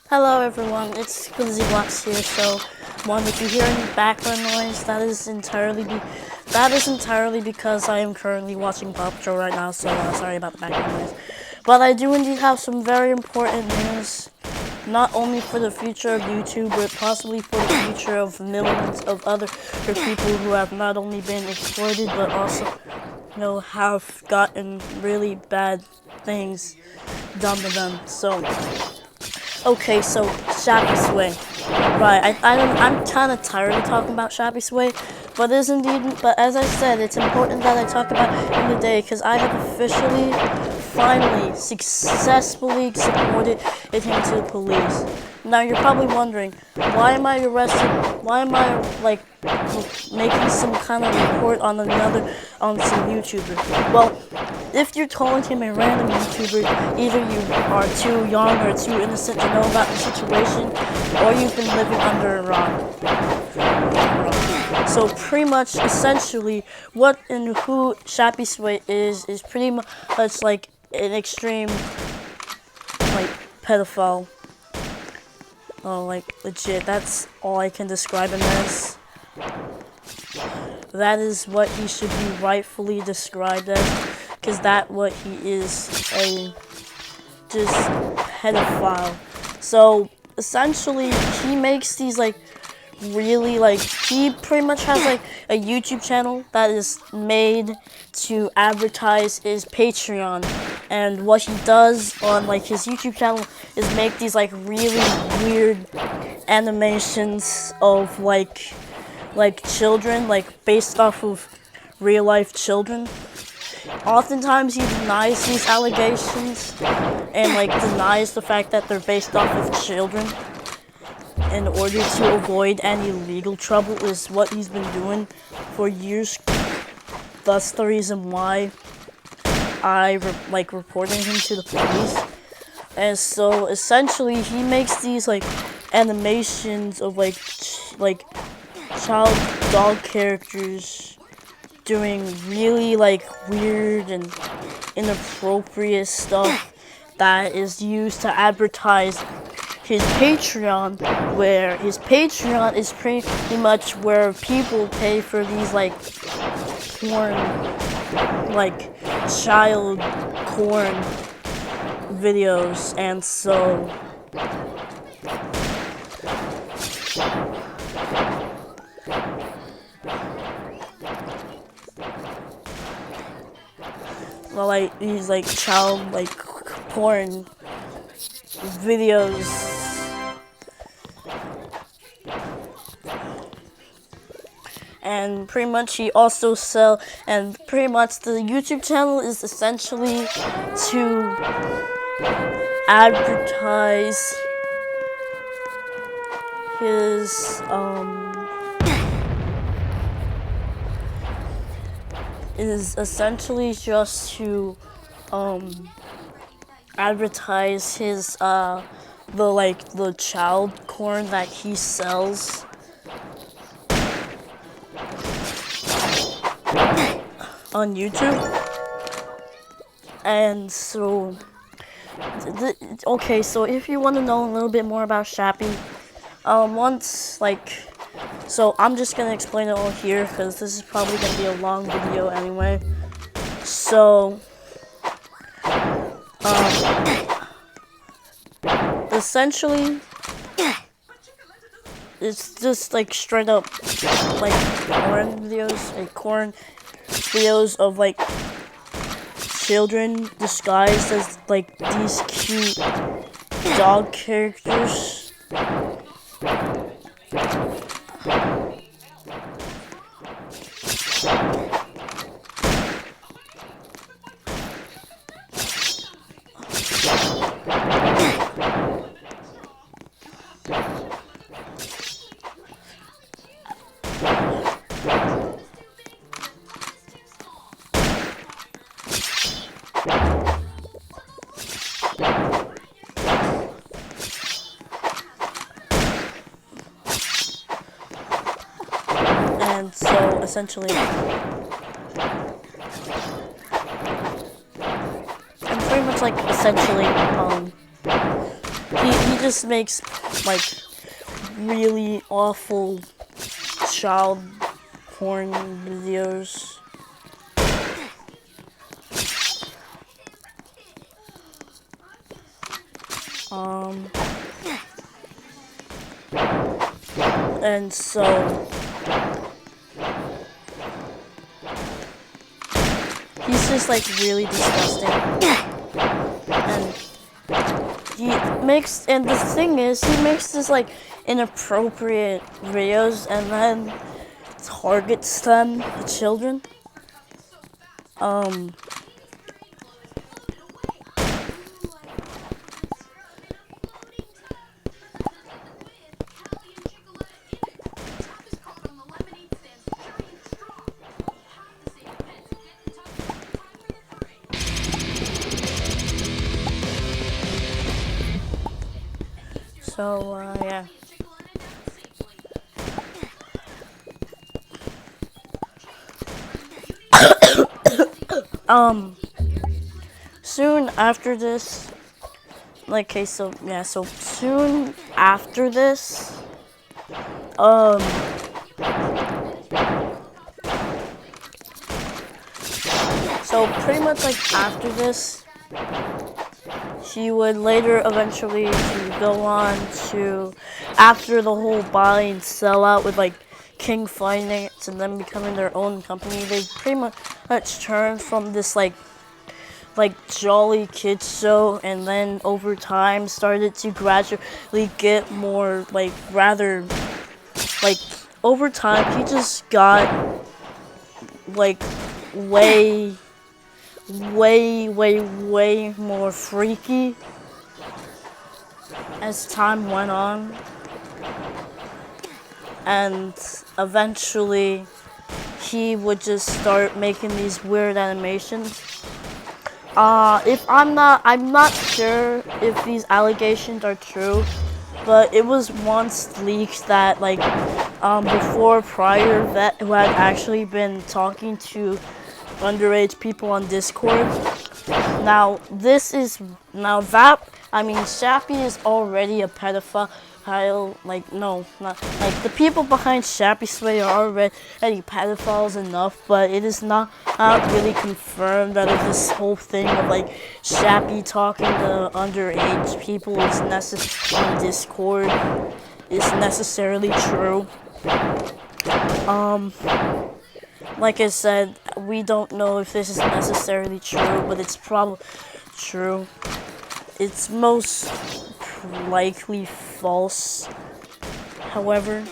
Hello everyone, it's Glizzy Blocks here. So, if you hear any background noise, that is entirely because I am currently watching Paw Patrol right now. So sorry about the background noise. But I do indeed have some very important news, not only for the future of YouTube, but possibly for the future of millions of other people who have not only been exploited, but also, have gotten really bad things done to them. Okay, so Shappysway. Right, I'm kind of tired of talking about Shappysway, but as I said, it's important that I talk about it in the day because I have officially, finally, successfully supported him to the police. Now you're probably wondering, why am I arrested? Why am I making some kind of report on some YouTuber? Well, if you're calling him a random YouTuber, either you are too young or too innocent to know about the situation, or you've been living under a rock. So pretty much, essentially, what and who Shappysway is pretty much like an extreme, pedophile. Oh, legit, that's all I can describe him as. That is what he should be rightfully described as, because that what he is, a just pedophile. So essentially, he makes these he pretty much has a YouTube channel that is made to advertise his Patreon, and what he does on his YouTube channel is make these really weird animations of children, based off of real life children. Oftentimes he denies these allegations and denies the fact that they're based off of children in order to avoid any legal trouble, is what he's been doing for years. Thus the reason why I reporting him to the police. And so essentially he makes these animations of child dog characters doing really weird and inappropriate stuff that is used to advertise his Patreon, where his Patreon is pretty much where people pay for these porn, child porn videos. And so these child porn videos, and pretty much he also and pretty much the YouTube channel is essentially to advertise his is essentially just to advertise his the child porn that he sells on YouTube. And so okay, so if you want to know a little bit more about Shappy, so I'm just gonna explain it all here because this is probably gonna be a long video anyway. So essentially it's just straight up corn videos of children disguised as these cute dog characters. And so essentially, and pretty much essentially, he just makes like really awful child porn videos. And so he's just like really disgusting. And and the thing is, he makes this like inappropriate videos and then targets them, the children. So, yeah. Soon after this, like, okay, so, yeah, so soon after this, so pretty much like after this, she would later eventually go on to, after the whole buy and sell out with like King Finance and then becoming their own company, they pretty much turned from this like jolly kids show, and then over time started to gradually get more like rather like over time he just got like way more freaky as time went on, and eventually he would just start making these weird animations. I'm not sure if these allegations are true, but it was once leaked that like before prior vet who had actually been talking to underage people on Discord. Now Shappy is already a pedophile. Like, no, not like the people behind Shappysway are already pedophiles enough, but it is not really confirmed that if this whole thing of like Shappy talking to underage people is on Discord is necessarily true. Like I said, we don't know if this is necessarily true, but it's probably true. It's most likely false, however.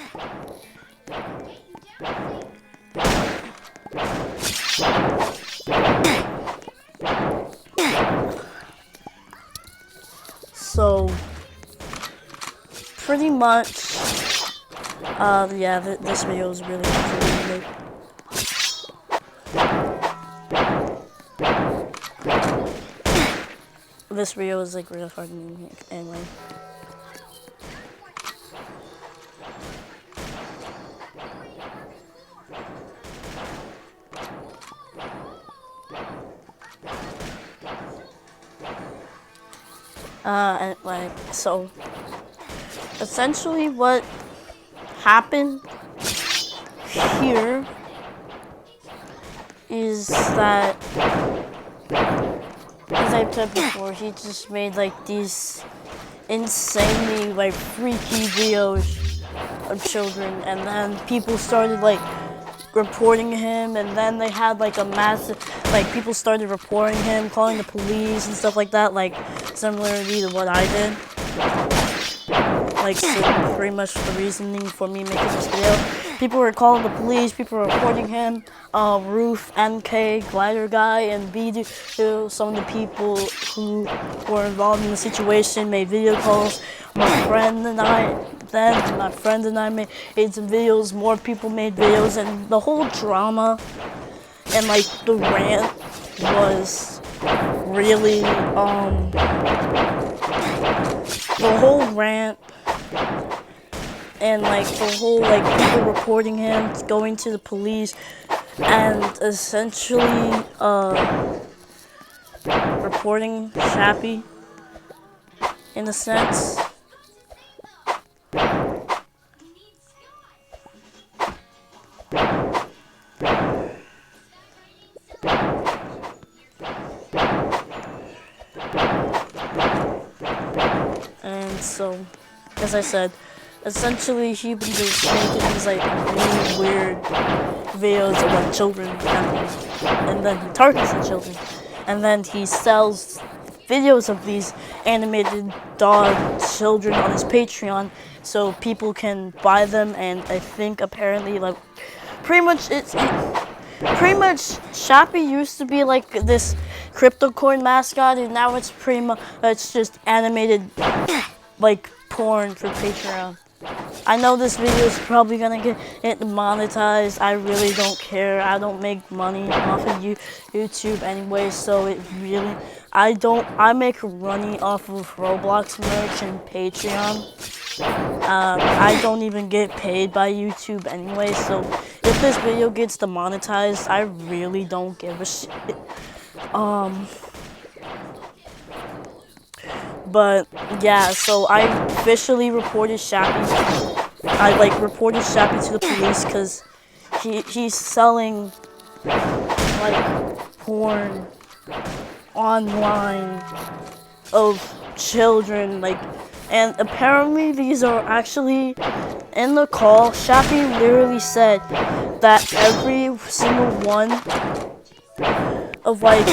So, pretty much, yeah, this video is really good. This video is like really hard to make anyway. And like, so essentially what happened here is that, as I've said before, he just made like these insanely like freaky videos of children, and then people started like reporting him, and then they had like a massive, like people started reporting him, calling the police and stuff like that, like similarly to what I did. Like, so pretty much the reasoning for me making this video. People were calling the police, people were reporting him. Roof, NK, Glider Guy, and BD, some of the people who were involved in the situation made video calls. My friend and I made some videos, more people made videos, and the whole drama and like the rant was really, the whole rant and like the whole like people reporting him, going to the police, and essentially reporting Shappy in a sense So, as I said, essentially he been just making these like really weird videos of like children and then he targets the children. And then he sells videos of these animated dog children on his Patreon so people can buy them, and I think apparently like pretty much pretty much Shappy used to be like this crypto coin mascot, and now it's pretty much it's just animated like porn for Patreon. I know this video is probably gonna get monetized. I really don't care. I don't make money off of YouTube anyway, so it really I make money off of Roblox merch and Patreon. I don't even get paid by YouTube anyway, so if this video gets demonetized, I really don't give a shit. But yeah, so I officially reported Shappy. I like reported Shappy to the police because he's selling like porn online of children, like, and apparently these are actually in the call. Shappy literally said that every single one of like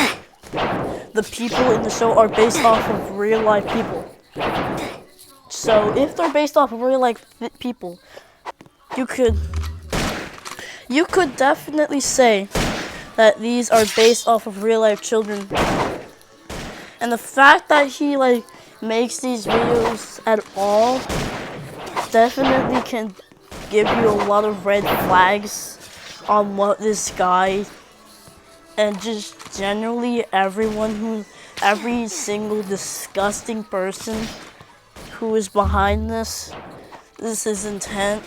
the people in the show are based off of real life people. So if they're based off of real life people, you could definitely say that these are based off of real life children. And the fact that he like makes these videos at all definitely can give you a lot of red flags on what this guy and just generally every single disgusting person who is behind this is intent.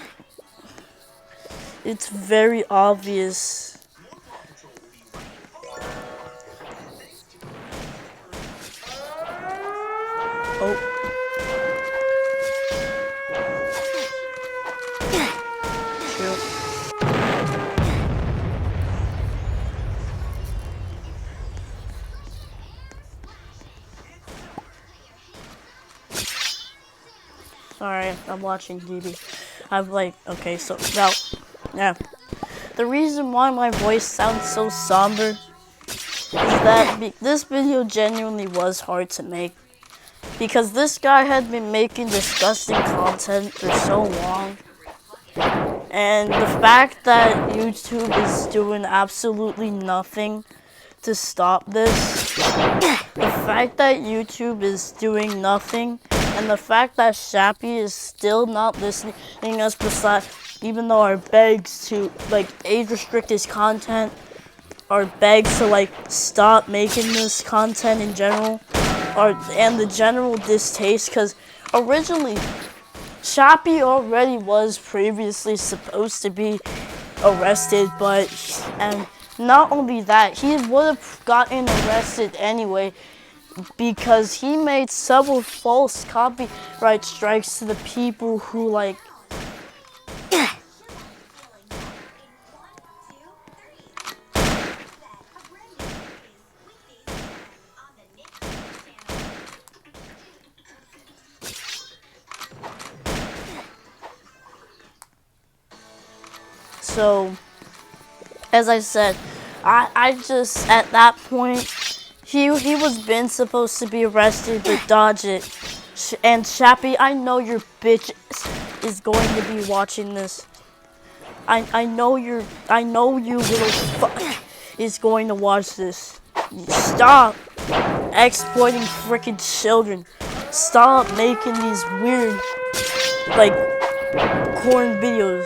It's very obvious. Oh. Shoot. Sorry, I'm watching TV. I'm like, okay, so now, yeah. The reason why my voice sounds so somber is that this video genuinely was hard to make. Because this guy had been making disgusting content for so long. And the fact that YouTube is doing absolutely nothing to stop this, the fact that YouTube is doing nothing, and the fact that Shappy is still not listening us besides, even though our begs to like age restrict his content, our begs to like stop making this content in general, and the general distaste, because originally Shappy already was previously supposed to be arrested, and not only that, he would have gotten arrested anyway because he made several false copyright strikes to the people who like So, as I said, I just, at that point, he was been supposed to be arrested, but dodge it. And Shappy, I know your bitch is going to be watching this. I know you little fuck is going to watch this. Stop exploiting freaking children. Stop making these weird, like, corn videos.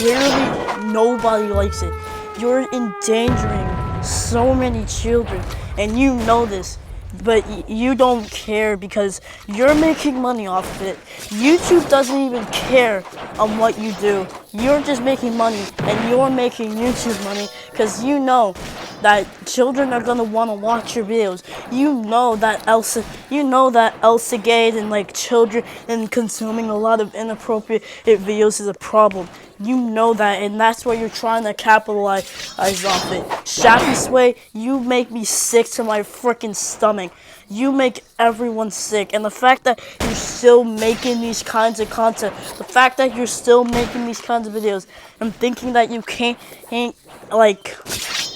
Literally nobody likes it. You're endangering so many children, and you know this, but you don't care because you're making money off of it. YouTube doesn't even care on what you do. You're just making money, and you're making YouTube money because you know that children are gonna want to watch your videos. You know that Elsa Gate and like children and consuming a lot of inappropriate videos is a problem. You know that, and that's why you're trying to capitalize off it. Shappysway, you make me sick to my freaking stomach. you make everyone sick. And the fact that you're still making these kinds of content, the fact that you're still making these kinds of videos, and thinking that you can't like,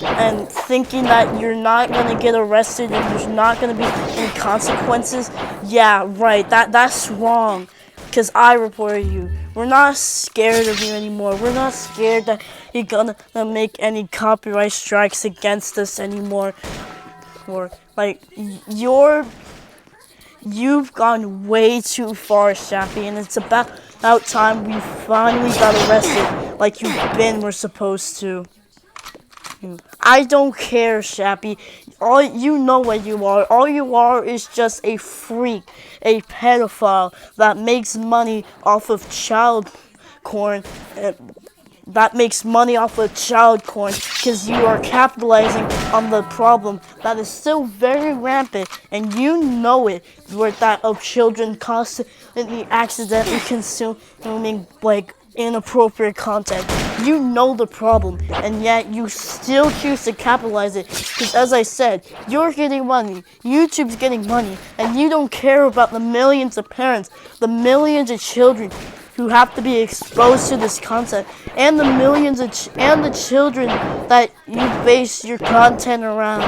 and thinking that you're not gonna get arrested and there's not gonna be any consequences. Yeah, right. That's wrong. Because I reported you. We're not scared of you anymore. We're not scared that you're gonna make any copyright strikes against us anymore. Or like you've gone way too far, Shappy, and it's about time we finally got arrested like you've been we're supposed to. I don't care, Shappy. All you know what you are. All you are is just a freak, a pedophile that makes money off of child corn. That makes money off of child corn because you are capitalizing on the problem that is still very rampant, and you know it. Where that of children constantly accidentally consuming like inappropriate content. You know the problem, and yet you still choose to capitalize it. Because as I said, you're getting money, YouTube's getting money, and you don't care about the millions of parents, the millions of children who have to be exposed to this content, and the millions of and the children that you base your content around,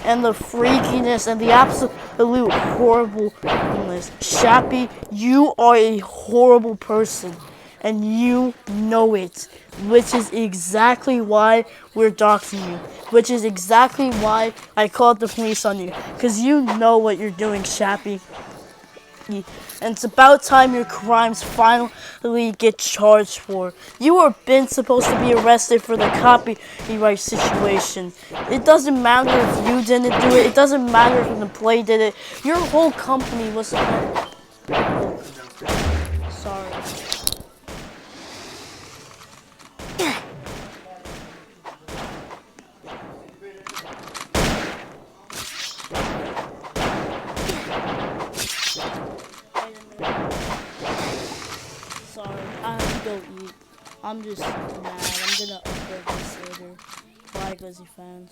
and the freakiness and the absolute horribleness. Shappy, you are a horrible person, and you know it, which is exactly why we're doxing you, which is exactly why I called the police on you, because you know what you're doing, Shappy. And it's about time your crimes finally get charged for. You were been supposed to be arrested for the copyright situation. It doesn't matter if you didn't do it. It doesn't matter if the play did it. Your whole company was supposed. Sorry. Sorry, I have to go eat. I'm just mad. I'm gonna upload this later. Bye, Glizzy fans.